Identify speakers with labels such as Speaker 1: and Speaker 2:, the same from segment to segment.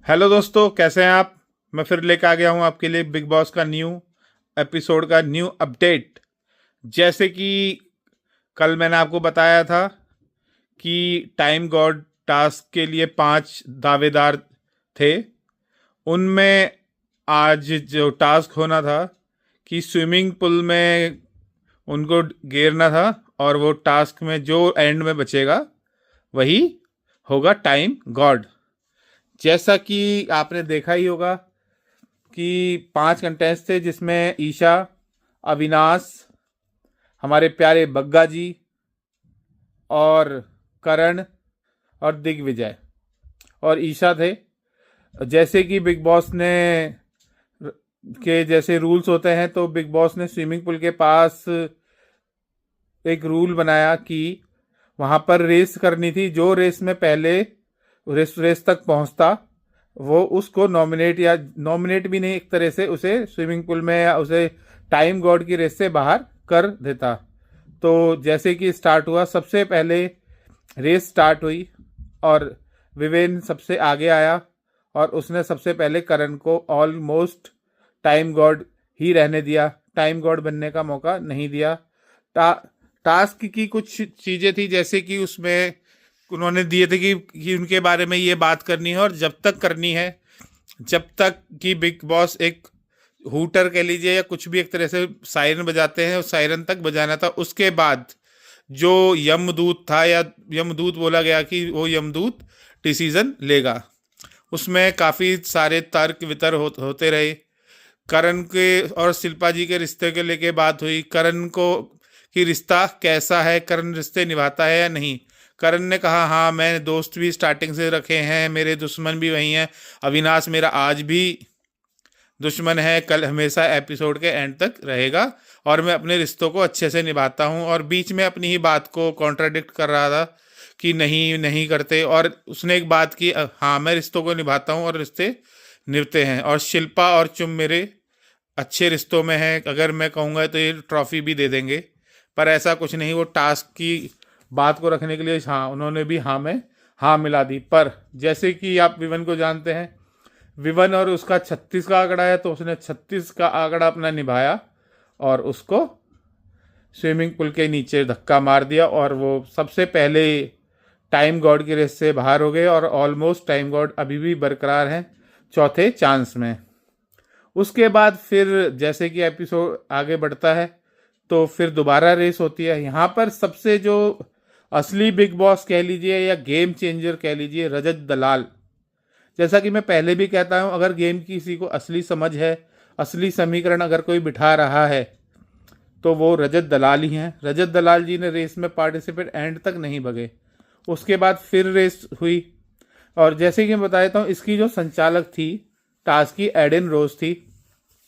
Speaker 1: Hello दोस्तों, कैसे हैं आप। मैं फिर लेकर आ गया हूं आपके लिए बिग बॉस का न्यू एपिसोड का न्यू अपडेट। जैसे कि कल मैंने आपको बताया था कि टाइम गॉड टास्क के लिए 5 दावेदार थे। उनमें आज जो टास्क होना था कि स्विमिंग पूल में उनको गिरना था, और वो टास्क में जो एंड में बचेगा वही होगा टाइम गॉड। जैसा कि आपने देखा ही होगा कि 5 कंटेस्ट थे, जिसमें ईशा, अविनाश, हमारे प्यारे बग्गा जी और करण और दिग्विजय और ईशा थे। जैसे कि बिग बॉस ने के जैसे रूल्स होते हैं, तो बिग बॉस ने स्विमिंग पूल के पास एक रूल बनाया कि वहां पर रेस करनी थी। जो रेस में पहले रेस तक पहुंचता वो उसको नॉमिनेट, या नॉमिनेट भी नहीं, एक तरह से उसे स्विमिंग पूल में या उसे टाइम गॉड की रेस से बाहर कर देता। तो जैसे कि स्टार्ट हुआ, सबसे पहले रेस स्टार्ट हुई और विवेन सबसे आगे आया और उसने सबसे पहले करण को ऑलमोस्ट टाइम गॉड ही रहने दिया, टाइम गॉड बनने का मौका नहीं दिया। टा, टास्क की कुछ चीज़ें थी, जैसे कि उसमें उन्होंने दिए थे कि उनके बारे में ये बात करनी है और जब तक करनी है, जब तक कि बिग बॉस एक हूटर कह लीजिए या कुछ भी एक तरह से सायरन बजाते हैं, उस सायरन तक बजाना था। उसके बाद जो यमदूत था, या यमदूत बोला गया कि वो यमदूत डिसीजन लेगा, उसमें काफ़ी सारे तर्क वितर्क होते रहे। करण के और शिल्पा जी के रिश्ते के लेके बात हुई, करण को कि रिश्ता कैसा है, करण रिश्ते निभाता है या नहीं। करण ने कहा हाँ, मैंने दोस्त भी स्टार्टिंग से रखे हैं, मेरे दुश्मन भी वही हैं। अविनाश मेरा आज भी दुश्मन है, कल हमेशा एपिसोड के एंड तक रहेगा, और मैं अपने रिश्तों को अच्छे से निभाता हूँ। और बीच में अपनी ही बात को कॉन्ट्राडिक्ट कर रहा था कि नहीं नहीं करते, और उसने एक बात की, हाँ मैं रिश्तों को निभाता हूँ और रिश्ते निभते हैं। और शिल्पा और चुम मेरे अच्छे रिश्तों में हैं, अगर मैं कहूँगा तो ये ट्रॉफी भी दे देंगे। पर ऐसा कुछ नहीं, वो टास्क की बात को रखने के लिए हाँ उन्होंने भी हाँ में हाँ मिला दी। पर जैसे कि आप विवन को जानते हैं, विवन और उसका 36 का आंकड़ा है, तो उसने 36 का आंकड़ा अपना निभाया और उसको स्विमिंग पूल के नीचे धक्का मार दिया, और वो सबसे पहले टाइम गॉड की रेस से बाहर हो गए। और ऑलमोस्ट टाइम गॉड अभी भी बरकरार हैं चौथे चांस में। उसके बाद फिर जैसे कि एपिसोड आगे बढ़ता है, तो फिर दोबारा रेस होती है। यहाँ पर सबसे जो असली बिग बॉस कह लीजिए या गेम चेंजर कह लीजिए, रजत दलाल। जैसा कि मैं पहले भी कहता हूँ, अगर गेम की किसी को असली समझ है, असली समीकरण अगर कोई बिठा रहा है, तो वो रजत दलाल ही हैं। रजत दलाल जी ने रेस में पार्टिसिपेट एंड तक नहीं भगे। उसके बाद फिर रेस हुई, और जैसे कि मैं बता देता हूँ, इसकी जो संचालक थी टास्क की, एडन रोज थी।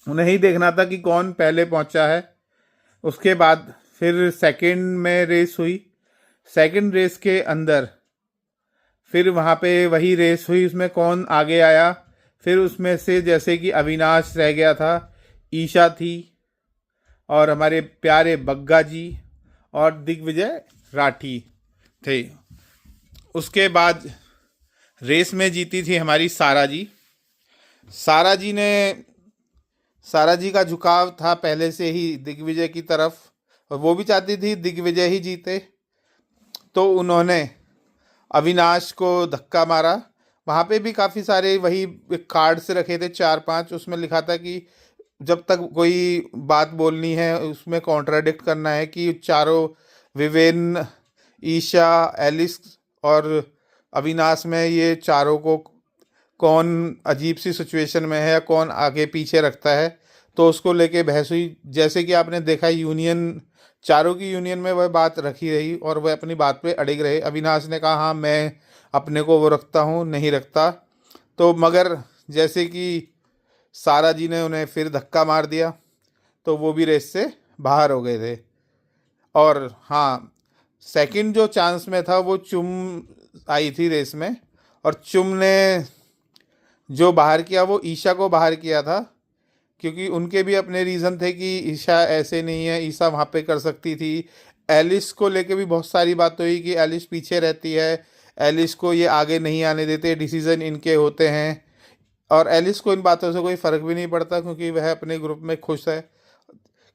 Speaker 1: उन्हें ही देखना था कि कौन पहले पहुंचा है। उसके बाद फिर सेकंड में रेस हुई। सेकंड रेस के अंदर फिर वहाँ पे वही रेस हुई, उसमें कौन आगे आया। फिर उसमें से जैसे कि अविनाश रह गया था, ईशा थी, और हमारे प्यारे बग्गा जी और दिग्विजय राठी थे। उसके बाद रेस में जीती थी हमारी सारा जी। सारा जी ने सारा जी का झुकाव था पहले से ही दिग्विजय की तरफ, और वो भी चाहती थी दिग्विजय ही जीते। तो उन्होंने अविनाश को धक्का मारा। वहाँ पे भी काफ़ी सारे वही कार्ड्स रखे थे 4-5, उसमें लिखा था कि जब तक कोई बात बोलनी है उसमें कॉन्ट्राडिक्ट करना है, कि चारों विवेन, ईशा, एलिस और अविनाश में ये चारों को कौन अजीब सी सिचुएशन में है या कौन आगे पीछे रखता है। तो उसको लेके बहस हुई। जैसे कि आपने देखा, यूनियन, चारों की यूनियन में वह बात रखी रही और वह अपनी बात पे अड़िग रहे। अविनाश ने कहा हाँ मैं अपने को वो रखता हूँ, नहीं रखता। तो मगर जैसे कि सारा जी ने उन्हें फिर धक्का मार दिया, तो वो भी रेस से बाहर हो गए थे। और हाँ, सेकंड जो चांस में था वो चुम आई थी रेस में, और चुम ने जो बाहर किया वो ईशा को बाहर किया था, क्योंकि उनके भी अपने रीज़न थे कि ईशा ऐसे नहीं है, ईशा वहाँ पे कर सकती थी। एलिस को लेके भी बहुत सारी बात हुई कि एलिस पीछे रहती है, एलिस को ये आगे नहीं आने देते, डिसीज़न इनके होते हैं। और एलिस को इन बातों से कोई फ़र्क भी नहीं पड़ता, क्योंकि वह अपने ग्रुप में खुश है,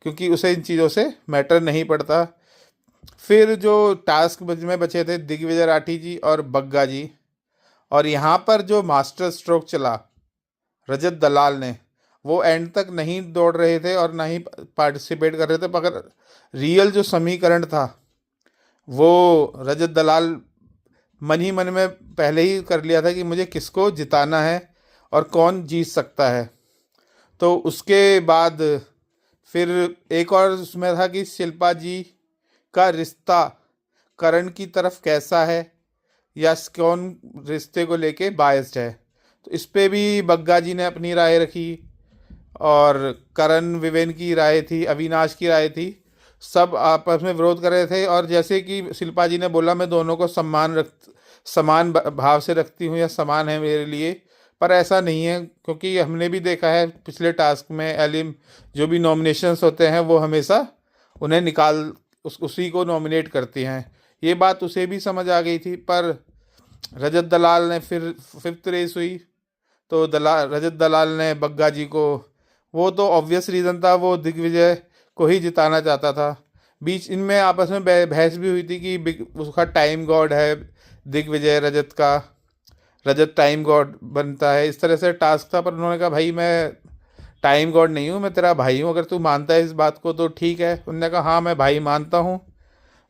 Speaker 1: क्योंकि उसे इन चीज़ों से मैटर नहीं पड़ता। फिर जो टास्क में बचे थे दिग्विजय राठी जी और बग्गा जी, और यहाँ पर जो मास्टर स्ट्रोक चला रजत दलाल ने, वो एंड तक नहीं दौड़ रहे थे और ना ही पार्टिसिपेट कर रहे थे, मगर रियल जो समीकरण था वो रजत दलाल मन ही मन में पहले ही कर लिया था कि मुझे किसको जिताना है और कौन जीत सकता है। तो उसके बाद फिर एक और उसमें था कि शिल्पा जी का रिश्ता करण की तरफ कैसा है, या कौन रिश्ते को लेके बायस्ड है। तो इस पे भी बग्गा जी ने अपनी राय रखी, और करण विवेन की राय थी, अविनाश की राय थी। सब आपस में विरोध कर रहे थे, और जैसे कि शिल्पा जी ने बोला, मैं दोनों को समान भाव से रखती हूँ, या समान है मेरे लिए, पर ऐसा नहीं है, क्योंकि हमने भी देखा है पिछले टास्क में एलिम जो भी नॉमिनेशंस होते हैं वो हमेशा उन्हें उसी को नॉमिनेट करती हैं। ये बात उसे भी समझ आ गई थी, पर रजत दलाल ने फिर 5th रेस हुई तो रजत दलाल ने बग्गा जी को, वो तो ऑब्वियस रीज़न था, वो दिग्विजय को ही जिताना चाहता था। बीच इनमें आपस में बहस भी हुई थी कि उसका टाइम गॉड है दिग्विजय, रजत टाइम गॉड बनता है, इस तरह से टास्क था। पर उन्होंने कहा भाई मैं टाइम गॉड नहीं हूँ, मैं तेरा भाई हूँ, अगर तू मानता है इस बात को तो ठीक है। उन्होंने कहा हाँ मैं भाई मानता हूँ।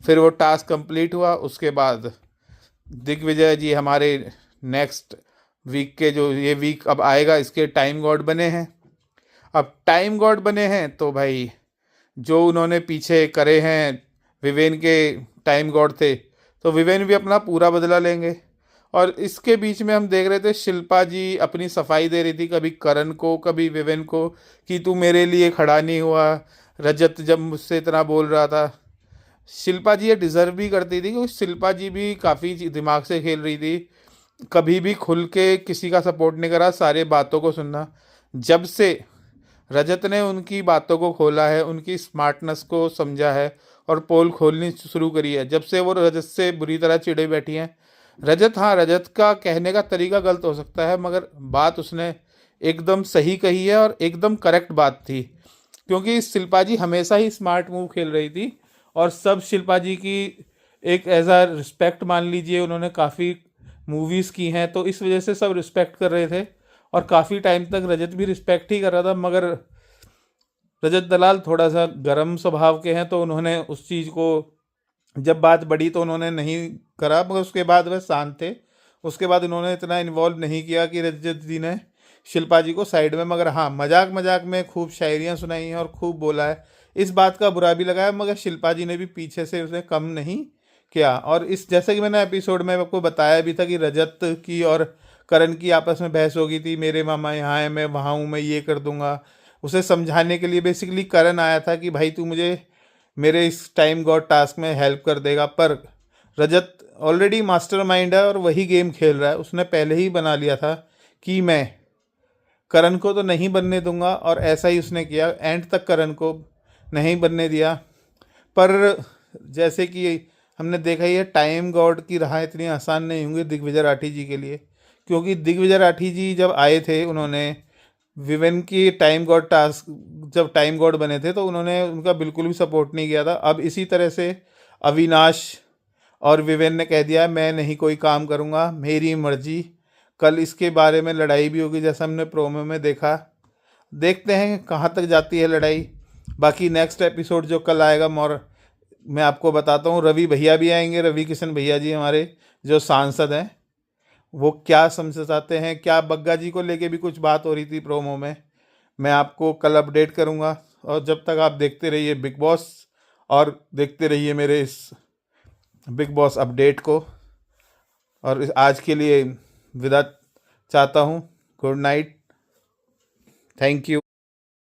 Speaker 1: फिर वो टास्क कंप्लीट हुआ। उसके बाद दिग्विजय जी हमारे नेक्स्ट वीक के, जो ये वीक अब आएगा, इसके टाइम गॉड बने हैं। अब टाइम गॉड बने हैं तो भाई जो उन्होंने पीछे करे हैं विवेन के टाइम गॉड थे, तो विवेन भी अपना पूरा बदला लेंगे। और इसके बीच में हम देख रहे थे शिल्पा जी अपनी सफाई दे रही थी, कभी करण को कभी विवेन को, कि तू मेरे लिए खड़ा नहीं हुआ रजत जब मुझसे इतना बोल रहा था। शिल्पा जी ये डिज़र्व भी करती थी, क्योंकि शिल्पा जी भी काफ़ी दिमाग से खेल रही थी, कभी भी खुल के किसी का सपोर्ट नहीं करा, सारे बातों को सुनना। जब से रजत ने उनकी बातों को खोला है, उनकी स्मार्टनेस को समझा है और पोल खोलनी शुरू करी है, जब से वो रजत से बुरी तरह चिढ़े बैठी हैं। रजत, हाँ रजत का कहने का तरीका गलत हो सकता है, मगर बात उसने एकदम सही कही है और एकदम करेक्ट बात थी, क्योंकि शिल्पा जी हमेशा ही स्मार्ट मूव खेल रही थी, और सब शिल्पा जी की एक एज आ रिस्पेक्ट मान लीजिए, उन्होंने काफ़ी मूवीज़ की हैं, तो इस वजह से सब रिस्पेक्ट कर रहे थे, और काफ़ी टाइम तक रजत भी रिस्पेक्ट ही कर रहा था। मगर रजत दलाल थोड़ा सा गर्म स्वभाव के हैं, तो उन्होंने उस चीज़ को, जब बात बढ़ी तो उन्होंने नहीं करा, मगर उसके बाद वह शांत थे। उसके बाद उन्होंने इतना इन्वॉल्व नहीं किया कि रजत जी ने शिल्पा जी को साइड में, मगर हाँ मजाक मजाक में खूब शायरियाँ सुनाई हैं और खूब बोला है, इस बात का बुरा भी लगा है, मगर शिल्पा जी ने भी पीछे से उसे कम नहीं किया। और इस जैसे कि मैंने एपिसोड में आपको बताया भी था कि रजत की और करण की आपस में बहस हो गई थी, मेरे मामा यहाँ हैं, मैं वहाँ हूँ, मैं ये कर दूंगा। उसे समझाने के लिए बेसिकली करण आया था कि भाई तू मुझे मेरे इस टाइम गॉड टास्क में हेल्प कर देगा, पर रजत ऑलरेडी मास्टरमाइंड है और वही गेम खेल रहा है। उसने पहले ही बना लिया था कि मैं करण को तो नहीं बनने दूंगा, और ऐसा ही उसने किया, एंड तक करण को नहीं बनने दिया। पर जैसे कि हमने देखा ही है, टाइम गॉड की राह इतनी आसान नहीं होंगी दिग्विजय राठी जी के लिए, क्योंकि दिग्विजय राठी जी जब आए थे, उन्होंने विवेन की टाइम गॉड टास्क, जब टाइम गॉड बने थे तो उन्होंने उनका बिल्कुल भी सपोर्ट नहीं किया था। अब इसी तरह से अविनाश और विवेन ने कह दिया मैं नहीं कोई काम करूँगा, मेरी मर्जी। कल इसके बारे में लड़ाई भी होगी, जैसा हमने प्रोमो में देखा। देखते हैं कहाँ तक जाती है लड़ाई। बाकी नेक्स्ट एपिसोड जो कल आएगा, मैं आपको बताता हूँ, रवि भैया भी आएंगे, रवि किशन भैया जी हमारे जो सांसद हैं, वो क्या समझाते हैं, क्या बग्गा जी को लेके भी कुछ बात हो रही थी प्रोमो में, मैं आपको कल अपडेट करूँगा। और जब तक आप देखते रहिए बिग बॉस, और देखते रहिए मेरे इस बिग बॉस अपडेट को। और आज के लिए विदा चाहता हूँ। Good night, thank you.